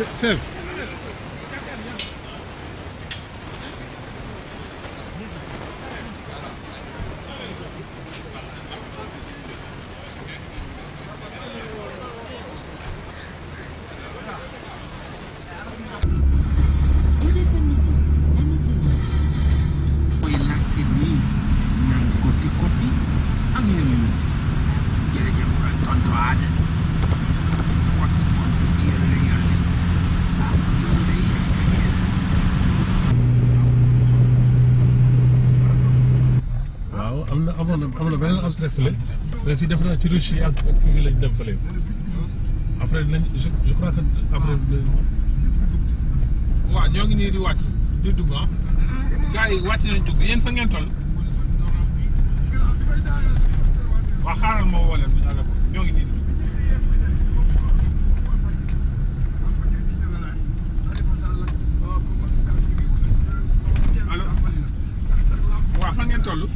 chef. am na beneen entrée fële mais fii def naa ci ruche yi ak kii lañ dem fële après dinañ je crois que après. waaw ñoo ngi nii di wàcc di dugg ah gars yi wàcc nañ dugg yéen fa ngeen toll waaw xaaral ma woo leen ñoo ngi nii di dugg allo waaw fa ngeen toll.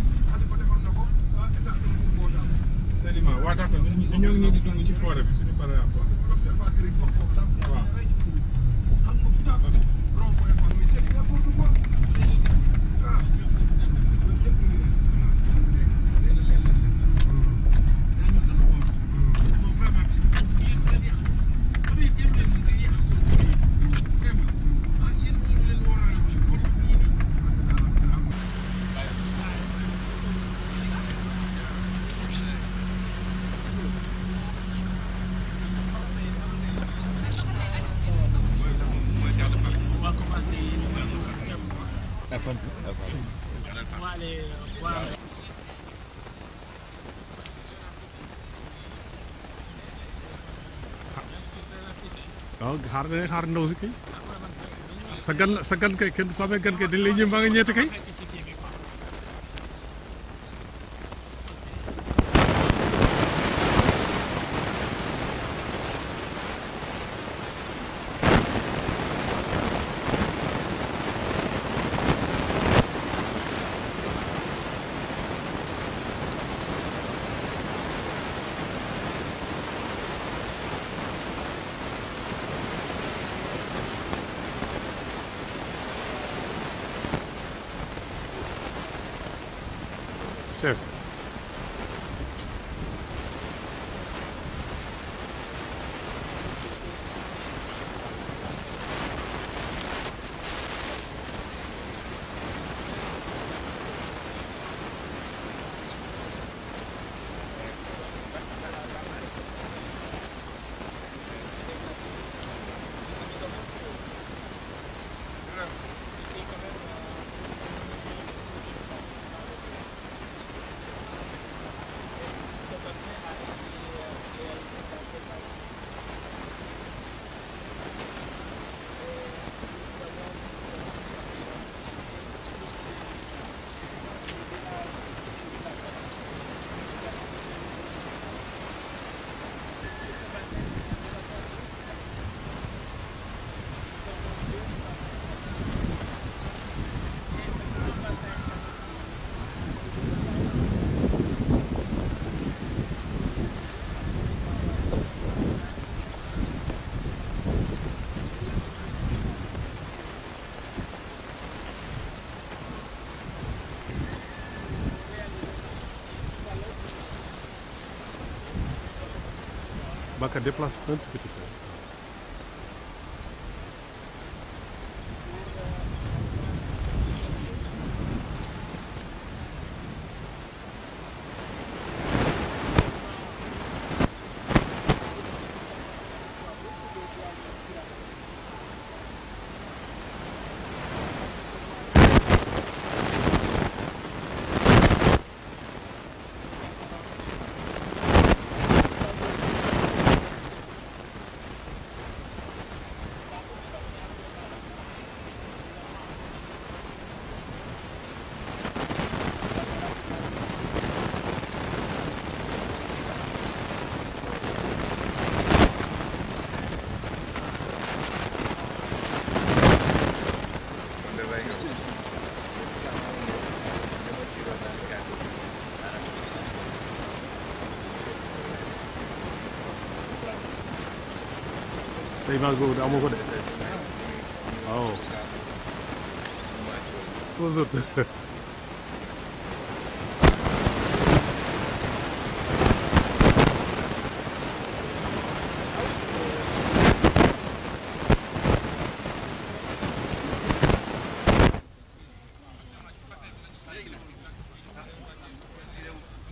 waaw d'accord ñoo ngi nii di dugg ci forêt bi suñu paree waaw. waaw xaar ndaw si kay sa gan kay kenn ku amee gan kay dañ lay ñëm baa nga ñeete kay. Chef. Baka déplace un petit peu. Say image boobu de amoo ko de. waaw. toujours.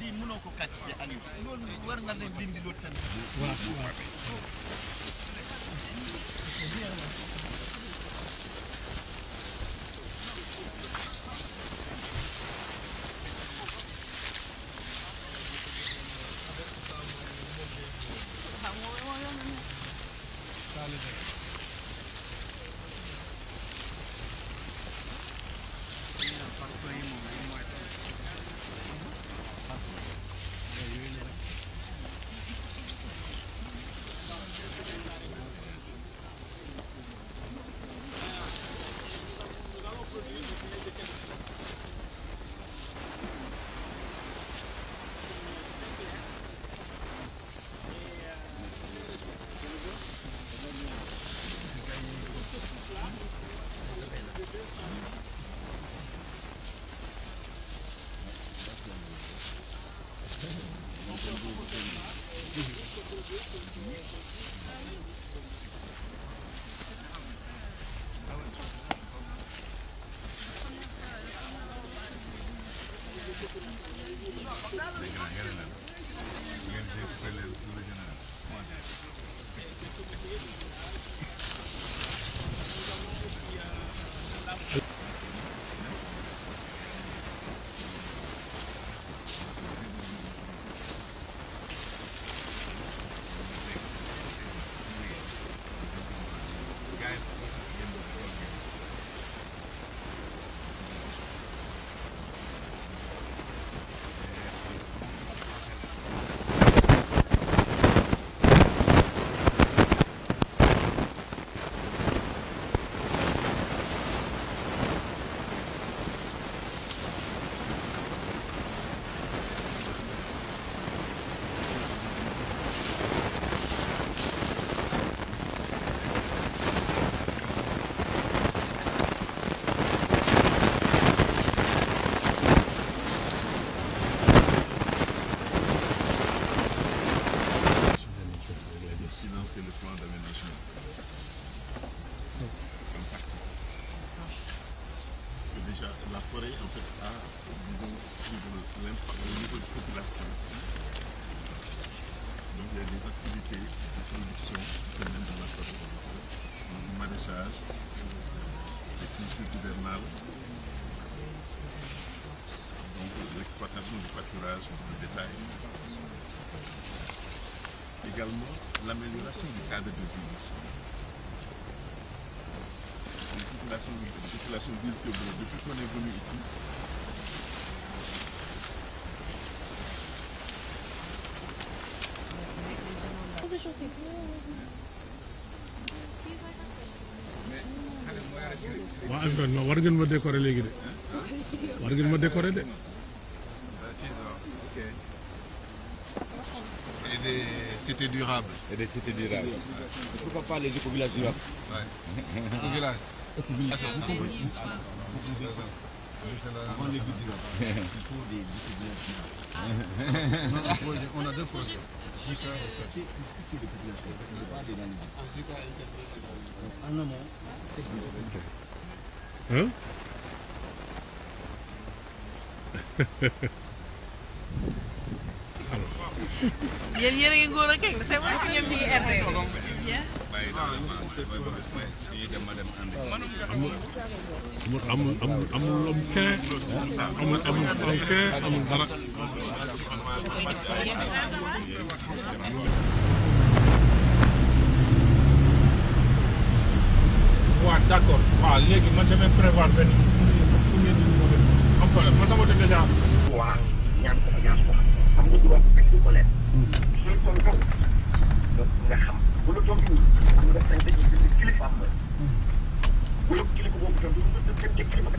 lii mënoo ko kàcce Aliou loolu war nga leen dindi loolu seen l'amélioration du cadre de vie. La population dit que depuis qu'on est venu ici, waa Alfred war ngeen ma décorer léegi de war ngeen ma décorer de. et des cités durables. Et des cités durables. Pourquoi pas les éco-villages durables? Ouais. Éco-village. On a deux projets. Hein? yéen yéen a ngi góor a kay c'est vrai que ñoom ñu ngi RD. amul am kee amul kee amul dara. waaw d'accord waaw léegi man damay prévoir benn am problème man sama déjà. waaw ñaan ko xam nga droit ak ci ko leen suñ ko kaw donc nga xam bu la toog am nga sañ ci kilifa am bu la kilifa boobu tam du dem ci kilifa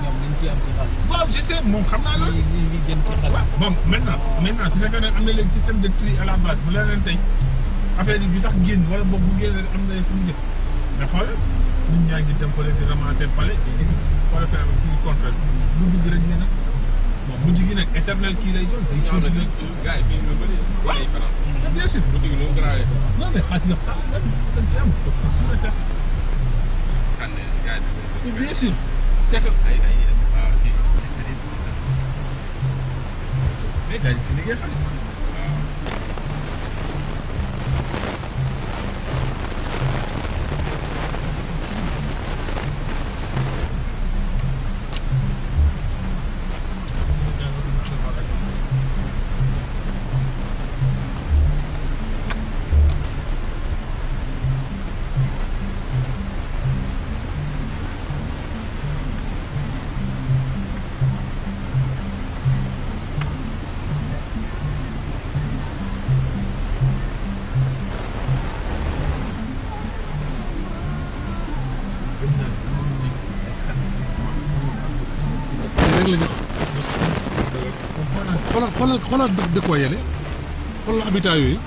ñoom liñ ci am ci xaalis. waaw je sais moom xam naa loolu. li gën ci xaalis. waaw bon maintenant su fekkee ne am na léegi système de tri à la base bu leen tey affaire yi du sax génn wala boog bu génn am na fu mu jëm mais xool nit ñaa ngi dem fële di ramasser palais gis nga xoolal fee am kii contre lu dugg rek ñu ne bon mujj gi nag éternel kii lay doon. day continuer gars yi fii ñu bëri wala ay fanaan. bien sûr. bu dugg noonu grave. non mais xaalis nga xam dañ fi am donc c'est sûr et certain. sànni gars yi bien sûr c'est que ay kii. mais gars yi fi liggéey xaalis. xoolal dëkkuwaay yële xoolal habitat yooyu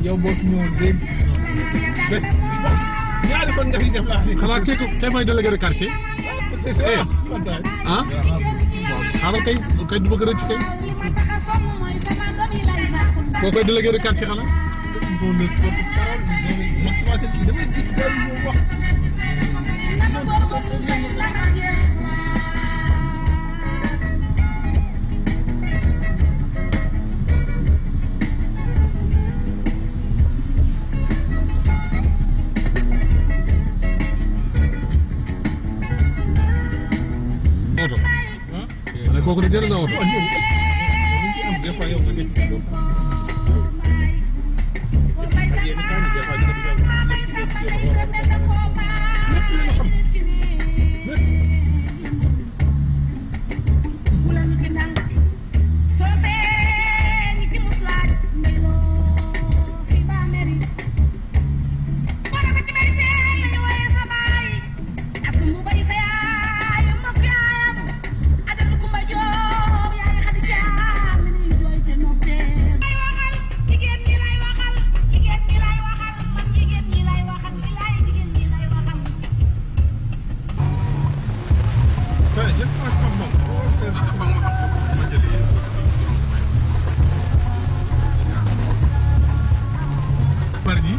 yow boo fi ñëwoon dégg ñaari fan nga fi def laa fi. xanaa kay mooy délégué de quartier. ah xaaral kay du bëgg rëcc kay. koo koy délégué de quartier xanaa. ils ont leur propre parole ils ont ma seen kii damay gis gars yi ñoo wax. oto. ma ne kooku de jëlee na oto. des fois yow nga dégg ak yenn temps yi des fois ñu lépp la ñu xam je ne pense pas moom. dafa ma xam foofu ma jëlee bari ñi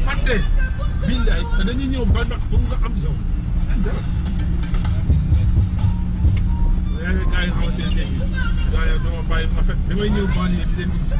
fàtte billaay te dañuy ñëw ba ndax pour nga am yow dara yaa ngi gars yi xamante ne léegi gars yi dama bàyyi ma fekk damay ñëw banlieue di leen gis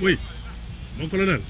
Oui, mon colonel.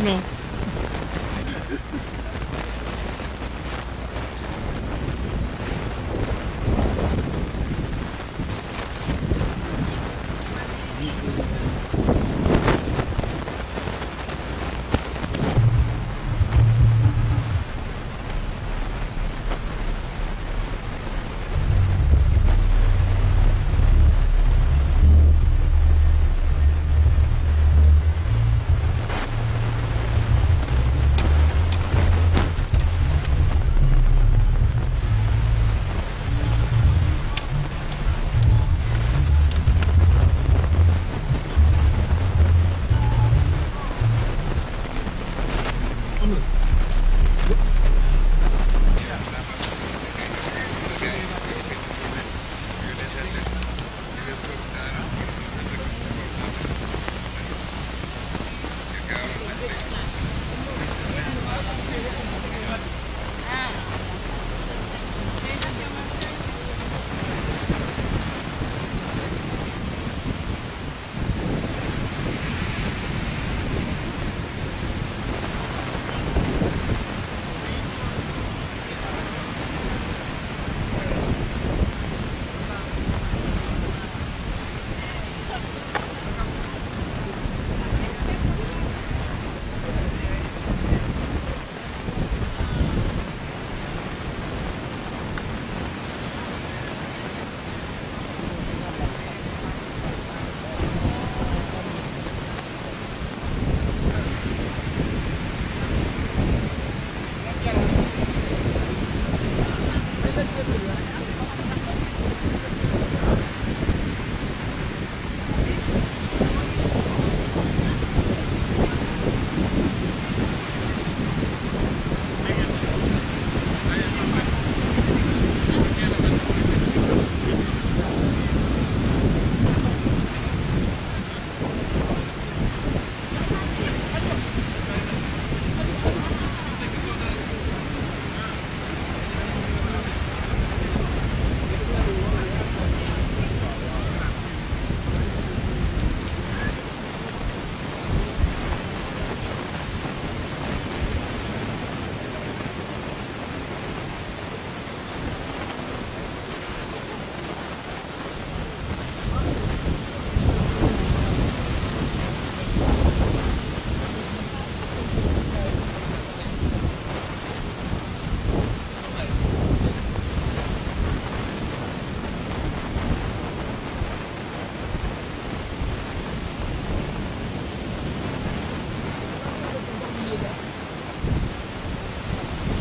Non.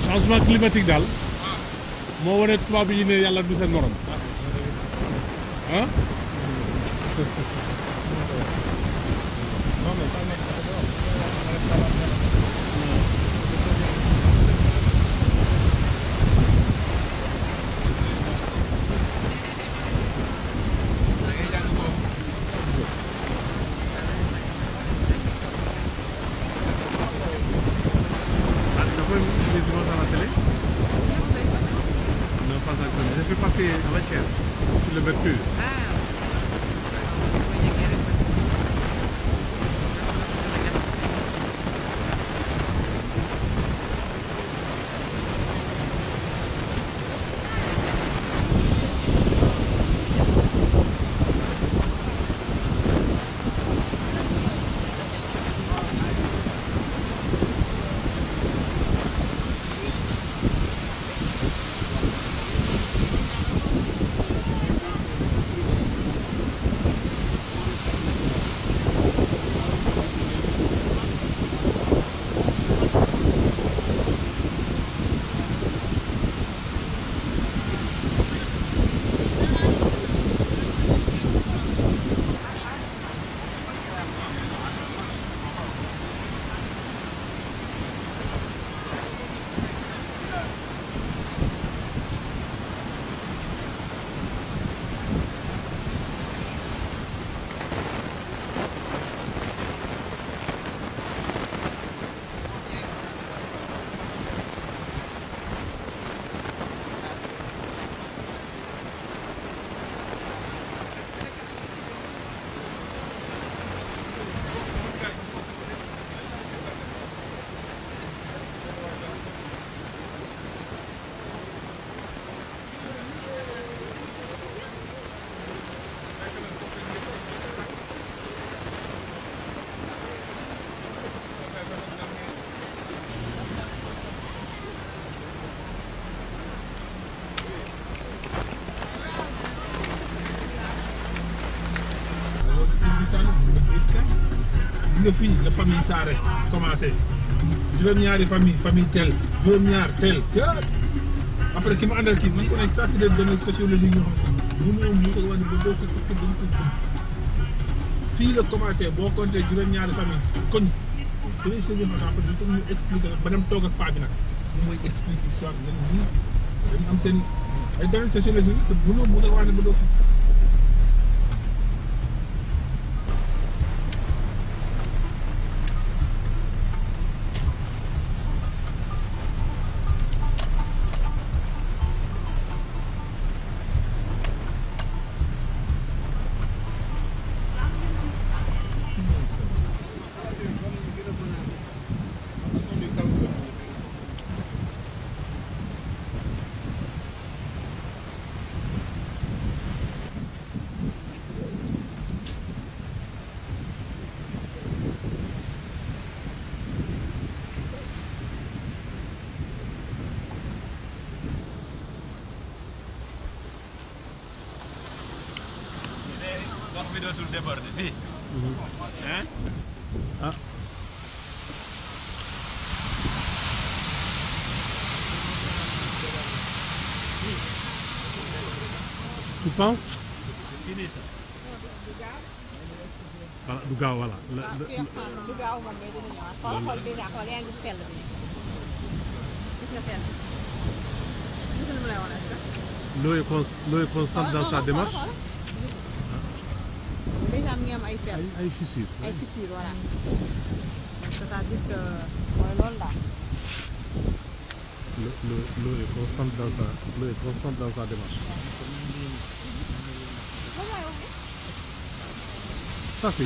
changement climatique daal moo wane tubaab yi ne yàlla du seen morom ah. J'ai fait passer avant-hier sur le Mercure. Ah. sànni gis nga fii la famille Saare commencé juróom-ñaari famille tel juróom-ñaar tel après ki ma àndal kii man ko nekk ça c'est des données sociologiques yoo xam ne ñu ko wane ba boo ko parce que dañu ko fii la commencé boo compté juróom-ñaari famille kon c'est des choses yoo xam ne dañ ko ñu expliquer ba dem toog ak paa bi nag mooy expliquer histoire bi dañu am seen ay données sociologiques te mënoo mu wane ba doo ndox mi dootul déborder fii. Ah. Tu penses? Voilà, du gaaw voilà. du gaaw moom mais dina ñëwaat xool bi nga xool yaa ngi gis fell bi gis nga fell gis nga lu mu lay wan est-ce que L'eau est constante dans sa démarche. déjà am ngi am ay fell Ay fissures. ay fissures voilà c'est-à-dire que mooy loolu daal L'eau est constante dans sa démarche. Ça c'est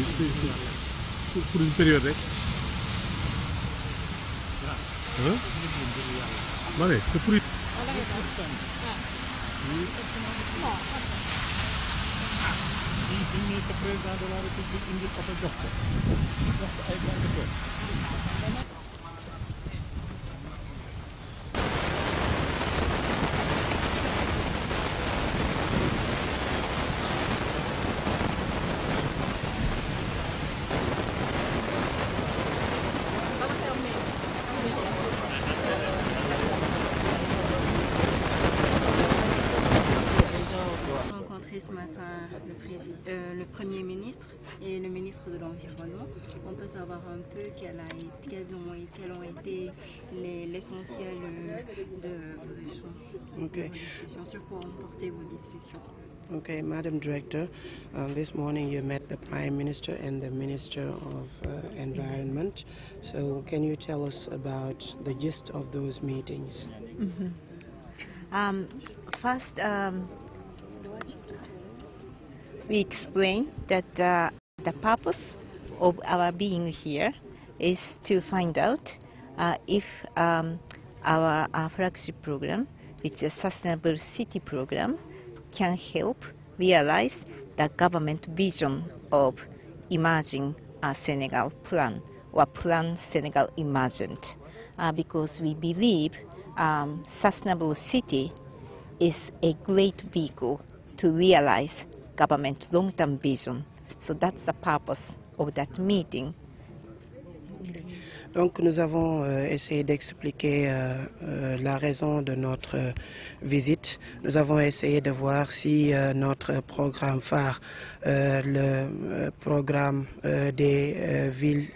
pour une période rek. Hein? Ouais, c'est pour une... président de la République indi ko fa jox ko ay banque Ce matin le Premier ministre et le ministre de l'Environnement. On peut savoir un peu quels ont été l'essentiel de vos échanges. Okay. Sur quoi ont porté vos discussions? Okay, Madam Director, this morning you met the Prime Minister and the Minister of Environment. So can you tell us about the gist of those meetings? First, we explain that the purpose of our being here is to find out if our flagship program, which is a sustainable city program, can help realize the government vision of emerging Senegal plan, or Plan Senegal Emergent, because we believe sustainable city is a great vehicle to realize government long-term vision. So that's the purpose of that meeting. Donc nous avons essayé d'expliquer la raison de notre visite. Nous avons essayé de voir si notre programme phare, le programme des villes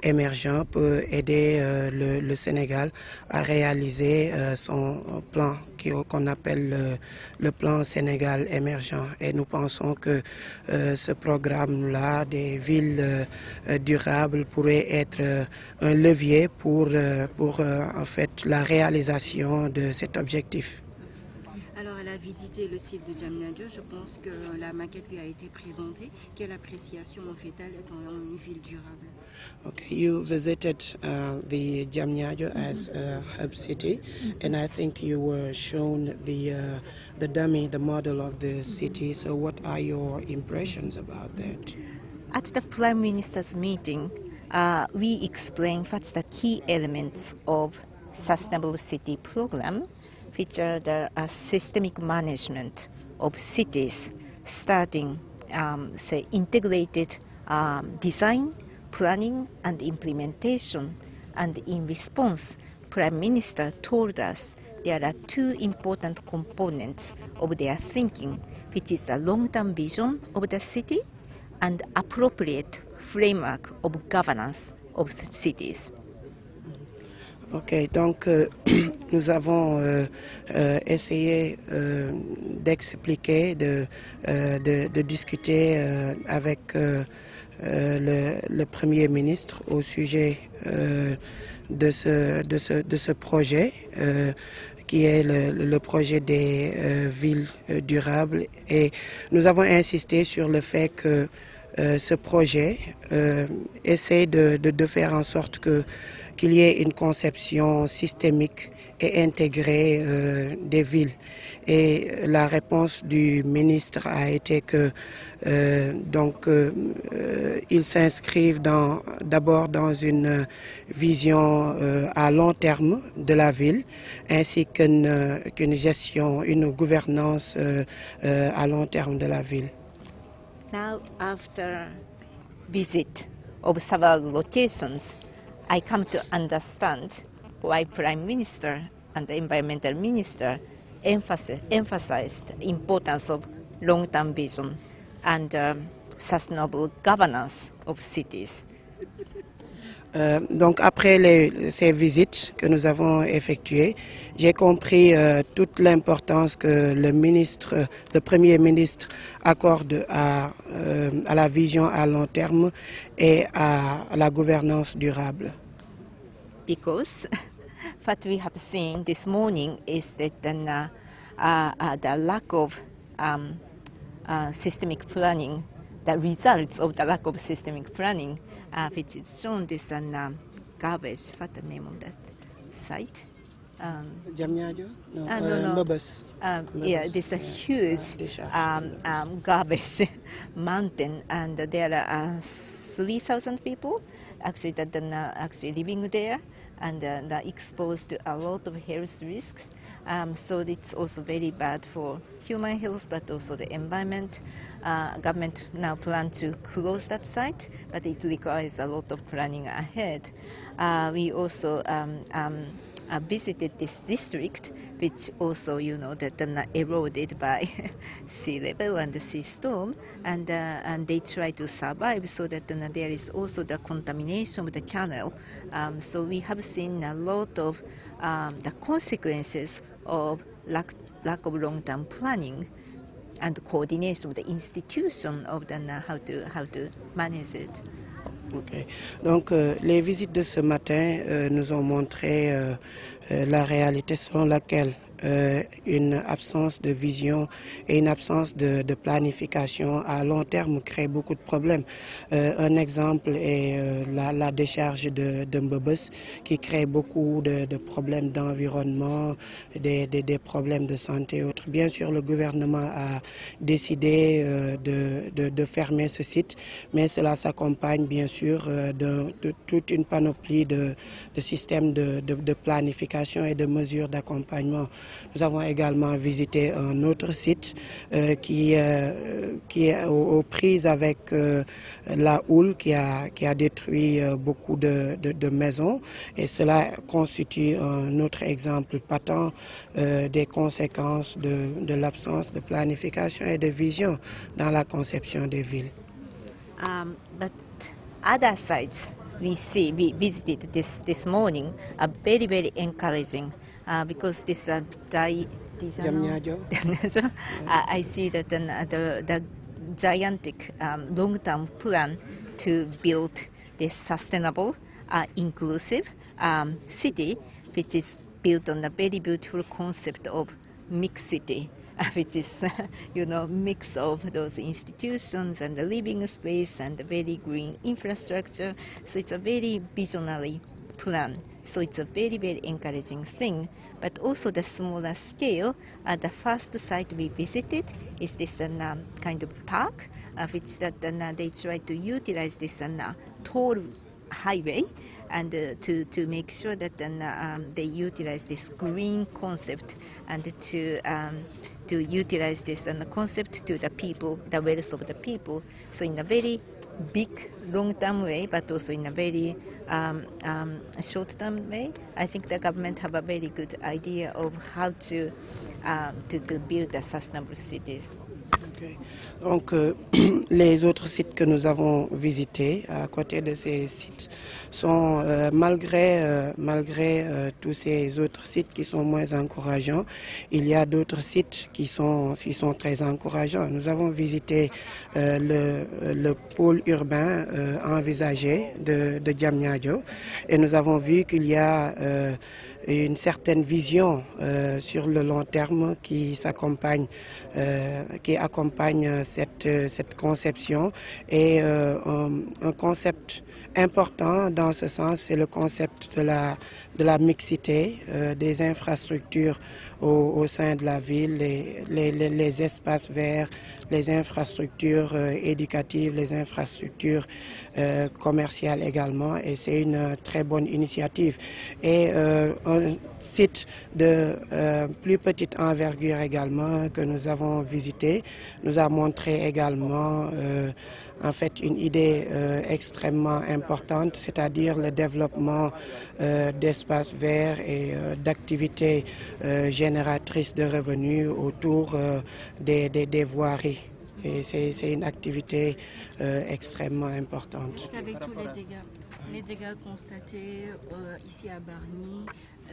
émergents, peut aider le Sénégal à réaliser son plan qu'on appelle le plan Sénégal émergent. Et nous pensons que ce programme-là des villes durables pourrait être un levier pour en fait la réalisation de cet objectif. Alors, elle a visité le site de Diamniadio. Je pense que la maquette lui a été présentée. Quelle appréciation en fait-elle étant une ville durable? Okay, you visited the Diamniadio as a hub city, and I think you were shown the dummy, the model of the city. So, what are your impressions about that? At the Prime Minister's meeting, we explained what's the key elements of Sustainable City program, which are the systemic management of cities, starting, say, integrated design, planning, and implementation. And in response, Prime Minister told us there are two important components of their thinking, which is a long-term vision of the city and appropriate framework of governance of the cities. Ok, donc nous avons essayé d'expliquer, de discuter avec le Premier ministre au sujet de ce projet qui est le projet des villes durables. Et nous avons insisté sur le fait que ce projet essaie de faire en sorte qu'il y ait une conception systémique et intégrée des villes. Et la réponse du ministre a été que ils s'inscrivent d'abord dans une vision à long terme de la ville, ainsi qu'une gestion, une gouvernance à long terme de la ville. Now, after visit of several locations, I come to understand why Prime Minister and the Environmental Minister emphasized the importance of long-term vision and sustainable governance of cities. Donc après ces visites que nous avons effectuées, j'ai compris toute l'importance que le Premier ministre accorde à la vision à long terme et à la gouvernance durable. Because what we have seen this morning is that the lack of systemic planning, the results of the lack of systemic planning, which is shown this garbage. What the name of that site? Jamnyadjo? No. Mbabas. Yeah, this is a huge garbage mountain, and there are 3,000 people actually that are actually living there, and they're exposed to a lot of health risks. So it's also very bad for human health, but also the environment. Government now plan to close that site, but it requires a lot of planning ahead. We also visited this district, which also, that eroded by sea level and the sea storm, and they try to survive so that there is also the contamination of the canal. So we have seen a lot of the consequences of lack of long-term planning and coordination of the institution of how to manage it. Okay. Donc les visites de ce matin nous ont montré la réalité selon laquelle une absence de vision et une absence de planification à long terme crée beaucoup de problèmes. Un exemple est la décharge de Mbabas qui crée beaucoup de problèmes d'environnement, des problèmes de santé et autres. Bien sûr, le gouvernement a décidé de fermer ce site, mais cela s'accompagne bien sûr de toute une panoplie de systèmes de planification et de mesures d'accompagnement. Nous avons également visité un autre site qui est aux prises avec la houle qui a détruit beaucoup de maisons, et cela constitue un autre exemple patent des conséquences de l'absence de planification et de vision dans la conception des villes. But other sites we visited this morning are very, very encouraging because this I see that the gigantic long-term plan to build this sustainable, inclusive city, which is built on a very beautiful concept of mixed city, which is, mix of those institutions and the living space and the very green infrastructure. So it's a very visionary plan. So it's a very, very encouraging thing. But also the smaller scale, the first site we visited is this kind of park, which that they try to utilize this toll highway, and to make sure that they utilize this green concept and to utilize this concept to the people, the wealth of the people. So in a very big long-term way, but also in a very short-term way. I think the government have a very good idea of how to build the sustainable cities. Okay. Donc, les autres sites que nous avons visités à côté de ces sites sont, malgré tous ces autres sites qui sont moins encourageants, il y a d'autres sites qui sont très encourageants. Nous avons visité le pôle urbain envisagé de Diamniadio et nous avons vu qu'il y a une certaine vision sur le long terme qui accompagne cette conception. Et un concept important dans ce sens, c'est le concept de la mixité des infrastructures au sein de la ville, les espaces verts, les infrastructures éducatives, les infrastructures commerciales également, et c'est une très bonne initiative. Et un site de plus petite envergure également que nous avons visité nous a montré également en fait une idée extrêmement importante, c'est-à-dire le développement d'espaces verts et d'activités génératrices de revenus autour des voiries. Et c'est une activité extrêmement importante. Avec tous les dégâts constatés ici à Bargny,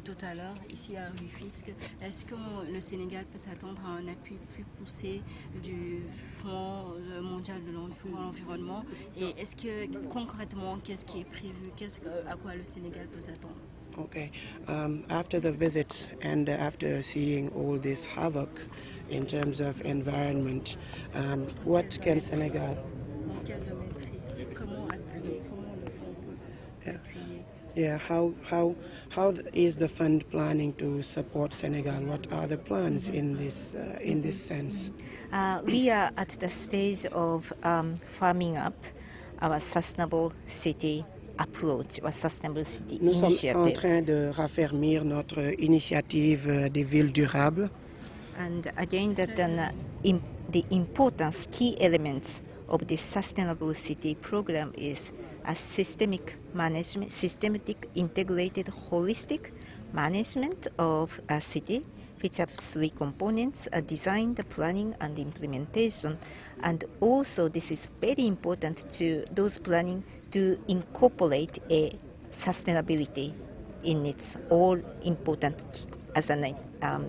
tout à l'heure, ici à Rufisque, est-ce que le Sénégal peut s'attendre à un appui plus poussé du Fonds mondial de l'environnement? Et est-ce que concrètement, qu'est-ce qui est prévu? À quoi le Sénégal peut s'attendre? Okay. After the visit and after seeing all this havoc in terms of environment, what can Senegal? Yeah. How is the fund planning to support Senegal? What are the plans in this sense? We are at the stage of farming up our sustainable city approach or sustainable city Nous initiative. sommes en train de raffermir notre initiative des villes durables. And again, that the importance, key elements of this sustainable city program is a systemic management, systematic, integrated, holistic management of a city, which have three components: design, the planning, and implementation. And also, this is very important to those planning to incorporate a sustainability in its all important as a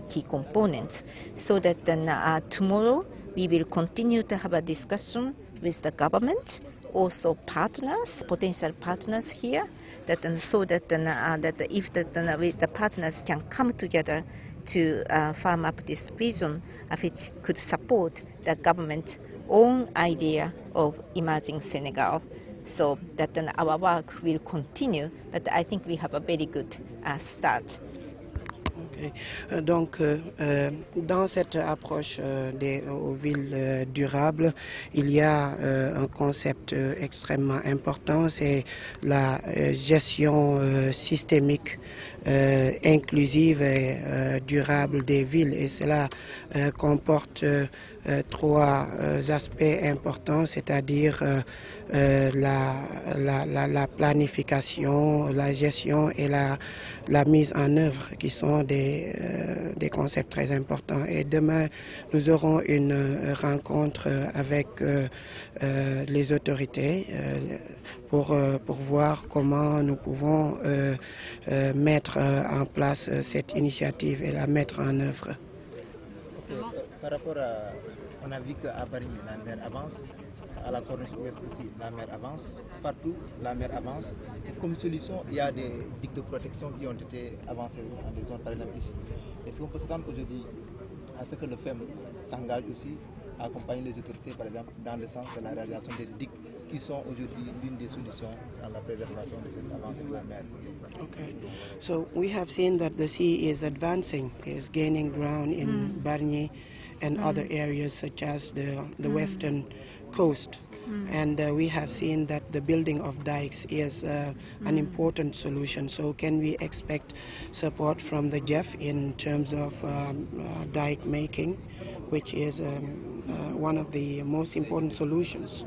key component, so that then tomorrow we will continue to have a discussion with the government, also partners, potential partners here, that so that that if the partners can come together to farm up this vision, which could support the government's own idea of emerging Senegal. So that then our work will continue, but I think we have a very good start. Okay. Donc, dans cette approche aux villes durables, il y a un concept extrêmement important, c'est la gestion systémique, inclusive et durable des villes. Et cela comporte trois aspects importants, c'est-à-dire la planification, la gestion et la mise en œuvre, qui sont des concepts très importants. Et demain, nous aurons une rencontre avec les autorités pour voir comment nous pouvons mettre en place cette initiative et la mettre en œuvre. Par rapport à, on a vu qu'à Bargny, la mer avance, à la Corniche ouest aussi, la mer avance, partout la mer avance. Et comme solution, il y a des digues de protection qui ont été avancées dans des zones, par exemple ici. Est-ce qu'on peut s'attendre aujourd'hui à ce que le FEM s'engage aussi à accompagner les autorités, par exemple, dans le sens de la réalisation des digues qui sont aujourd'hui l'une des solutions dans la préservation de cette avancée de la mer? Okay. So we have seen that the sea is advancing, is gaining ground in Bargny and other areas such as the western coast. And we have seen that the building of dikes is an important solution. So can we expect support from the GEF in terms of dike making, which is one of the most important solutions?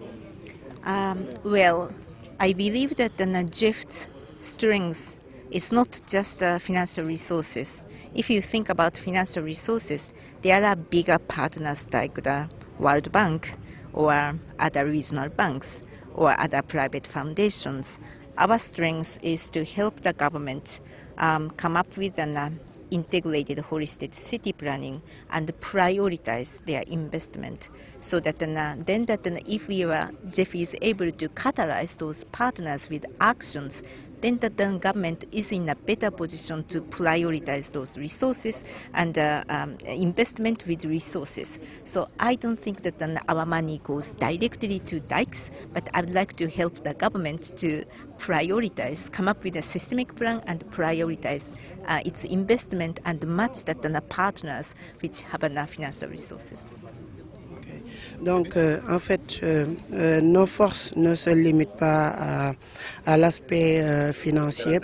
Well, I believe that the GIFT's strength is not just financial resources. If you think about financial resources, there are bigger partners like the World Bank or other regional banks or other private foundations. Our strength is to help the government come up with an integrated holistic city planning and prioritize their investment, so that if JEF is able to catalyze those partners with actions, then the government is in a better position to prioritize those resources and investment with resources. So I don't think that our money goes directly to dikes, but I would like to help the government to prioritize, come up with a systemic plan and prioritize its investment and match that the partners which have enough financial resources. Donc, en fait, nos forces ne se limitent pas à l'aspect financier,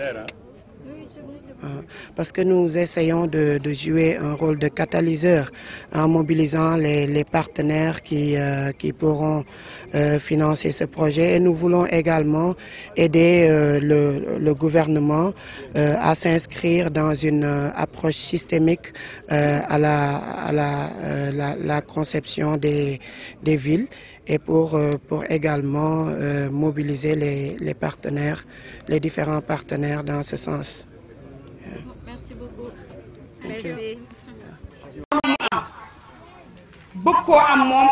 parce que nous essayons de jouer un rôle de catalyseur en mobilisant les partenaires qui pourront financer ce projet. Et nous voulons également aider le gouvernement à s'inscrire dans une approche systémique à la conception des villes, et pour également mobiliser les partenaires, les différents partenaires dans ce sens. Merci beaucoup. Thank you. Merci. bëgg koo am moom